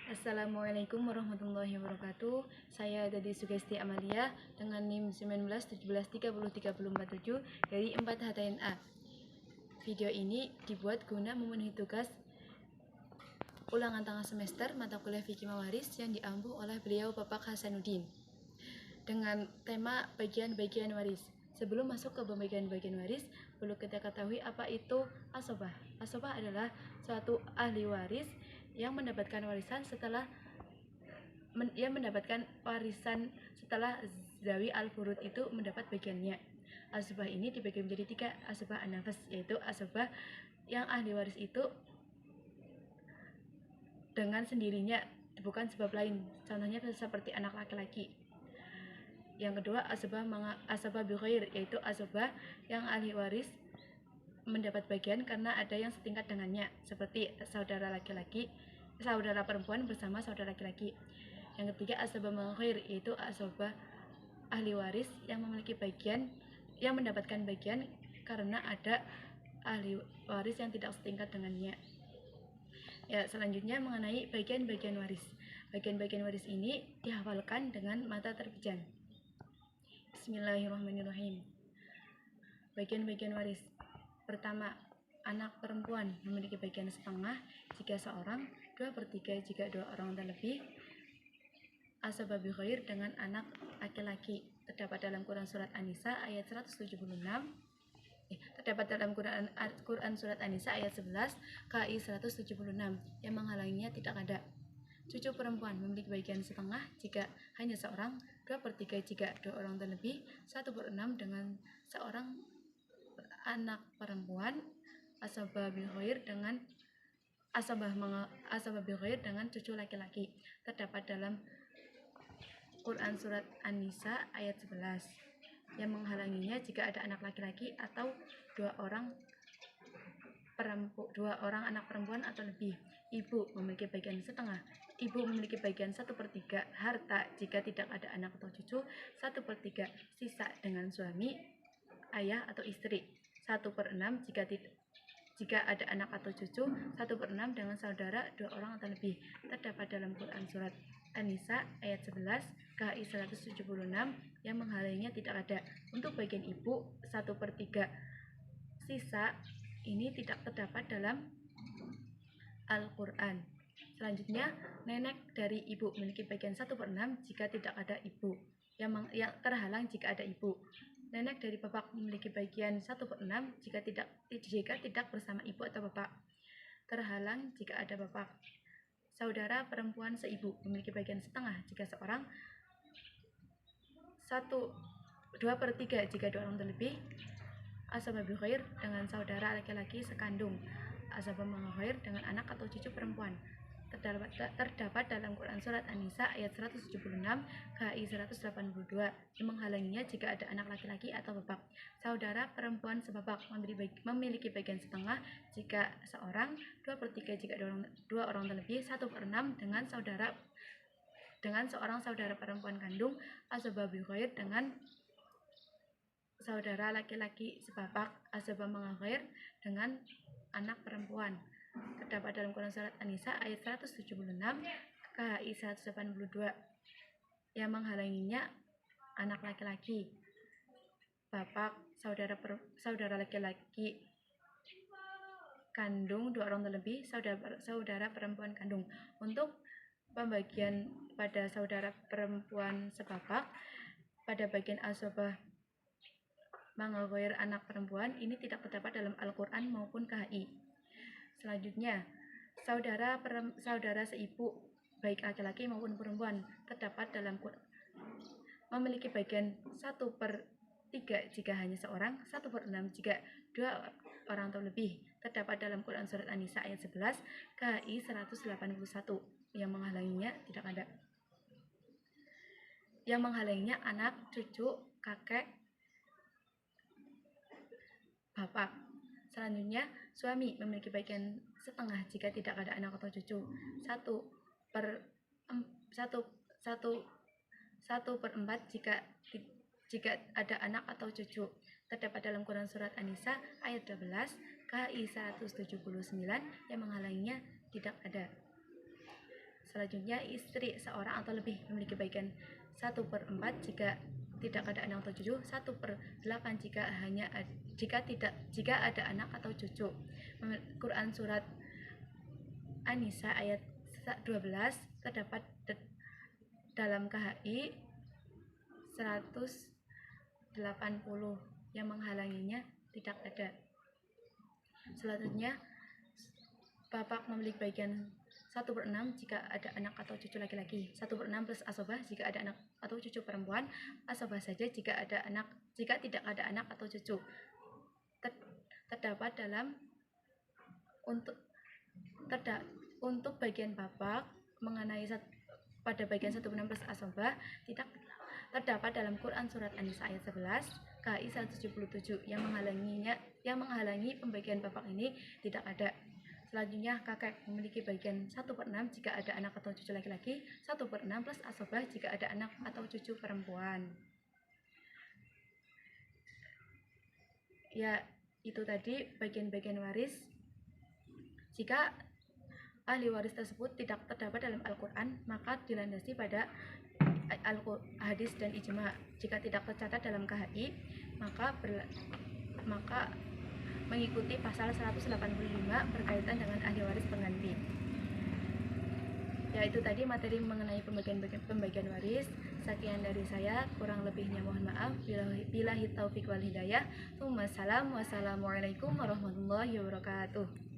Assalamualaikum warahmatullahi wabarakatuh. Saya Dadi Sugesti Amalia dengan NIM 1917303447 dari 4 HTNA. Video ini dibuat guna memenuhi tugas ulangan tengah semester mata kuliah Fikih Mawaris yang diampu oleh beliau Bapak Hasanuddin dengan tema bagian-bagian waris. Sebelum masuk ke bagian-bagian waris, perlu kita ketahui apa itu asobah. Asobah adalah suatu ahli waris yang mendapatkan warisan setelah zawi al-furud itu mendapat bagiannya. Asobah ini dibagi menjadi 3 asobah an-nafas, yaitu asobah yang ahli waris itu dengan sendirinya, bukan sebab lain. Contohnya seperti anak laki-laki. Yang kedua, asobah bil khair, yaitu asobah yang ahli waris mendapat bagian karena ada yang setingkat dengannya, seperti saudara perempuan bersama saudara laki-laki. Yang ketiga, asobah mal khair, yaitu asobah ahli waris yang memiliki bagian, yang mendapatkan bagian karena ada ahli waris yang tidak setingkat dengannya. Ya, selanjutnya mengenai bagian-bagian waris. Bagian-bagian waris ini dihafalkan dengan mata terpejam. Bismillahirrahmanirrahim. Bagian-bagian waris. Pertama, anak perempuan memiliki bagian setengah jika seorang, 2/3 jika 2 orang dan lebih. Asobah bil khair dengan anak laki-laki terdapat dalam Quran Surat An-Nisa ayat 176. Terdapat dalam Quran Surat An-Nisa ayat 11, KI 176. Yang menghalanginya tidak ada. Cucu perempuan memiliki bagian setengah jika hanya seorang, 2/3 jika 2 orang dan lebih, 1/6 dengan seorang anak perempuan. Asobah bil khair dengan cucu laki-laki terdapat dalam Quran Surat An-Nisa ayat 11. Yang menghalanginya jika ada anak laki-laki atau 2 orang anak perempuan atau lebih. Ibu memiliki bagian setengah. Ibu memiliki bagian 1/3 harta jika tidak ada anak atau cucu, 1/3 sisa dengan suami, ayah atau istri, 1/6 jika ada anak atau cucu, 1/6 dengan saudara 2 orang atau lebih. Terdapat dalam Quran Surat An-Nisa ayat 11, KI 176. Yang menghalanginya tidak ada. Untuk bagian ibu, 1/3 sisa ini tidak terdapat dalam Al-Quran. Selanjutnya, nenek dari ibu memiliki bagian 1/6 jika tidak ada ibu, yang terhalang jika ada ibu. Nenek dari bapak memiliki bagian 1/6 jika tidak bersama ibu atau bapak, terhalang jika ada bapak. Saudara perempuan seibu memiliki bagian setengah jika seorang, 2/3 jika 2 orang lebih. Asobah bil khair dengan saudara laki-laki sekandung. Asobah mal khair dengan anak atau cucu perempuan terdapat dalam Quran Surat An-Nisa ayat 176, KI 182. Yang menghalanginya jika ada anak laki-laki atau bapak. Saudara perempuan sebapak memiliki bagian setengah jika seorang, 2/3 jika 2 orang dan lebih, 1/6 dengan seorang saudara perempuan kandung. Asobah bil khair dengan saudara laki-laki sebapak. Asobah mal khair dengan anak perempuan terdapat dalam Quran Surat An-Nisa ayat 176, KHI 182. Yang menghalanginya anak laki-laki, bapak, saudara laki-laki kandung 2 orang dan lebih, saudara perempuan kandung. Untuk pembagian pada saudara perempuan sebapak, pada bagian asobah mal khair anak perempuan ini tidak terdapat dalam Al-Quran maupun KHI. Selanjutnya, saudara seibu baik laki-laki maupun perempuan terdapat dalam Quran memiliki bagian 1/3 jika hanya seorang, 1/6 jika 2 orang atau lebih. Terdapat dalam Quran Surat An-Nisa ayat 11, KHI 181. Yang menghalanginya tidak ada. Yang menghalanginya anak, cucu, kakek, bapak. Selanjutnya, suami memiliki bagian setengah jika tidak ada anak atau cucu, 1/4 jika ada anak atau cucu. Terdapat dalam Quran Surat An-Nisa ayat 12, KI 179. Yang menghalanginya tidak ada. Selanjutnya, istri seorang atau lebih memiliki bagian 1/4 jika tidak ada anak atau cucu, 1/8 jika ada anak atau cucu. Quran surat An-Nisa ayat 12 terdapat dalam KHI 180, yang menghalanginya tidak ada. Selanjutnya, bapak memiliki bagian 1/6 jika ada anak atau cucu laki-laki, 1/6 plus asobah jika ada anak atau cucu perempuan, asobah saja jika tidak ada anak atau cucu. Terdapat dalam untuk bagian bapak mengenai pada bagian 1/6 plus asobah tidak terdapat dalam Quran surat An-Nisa ayat 11 KHI 177, yang menghalangi pembagian bapak ini tidak ada. Selanjutnya, kakek memiliki bagian 1/6 jika ada anak atau cucu laki-laki, 1/6 plus asobah jika ada anak atau cucu perempuan. Ya, itu tadi bagian-bagian waris. Jika ahli waris tersebut tidak terdapat dalam Al-Quran, maka dilandasi pada hadis dan ijma. Jika tidak tercatat dalam KHI, maka mengikuti pasal 185 berkaitan dengan ahli waris pengganti. Ya, itu tadi materi mengenai pembagian waris. Sekian dari saya, kurang lebihnya mohon maaf. Billahi taufiq wal hidayah. Wassalamualaikum warahmatullahi wabarakatuh.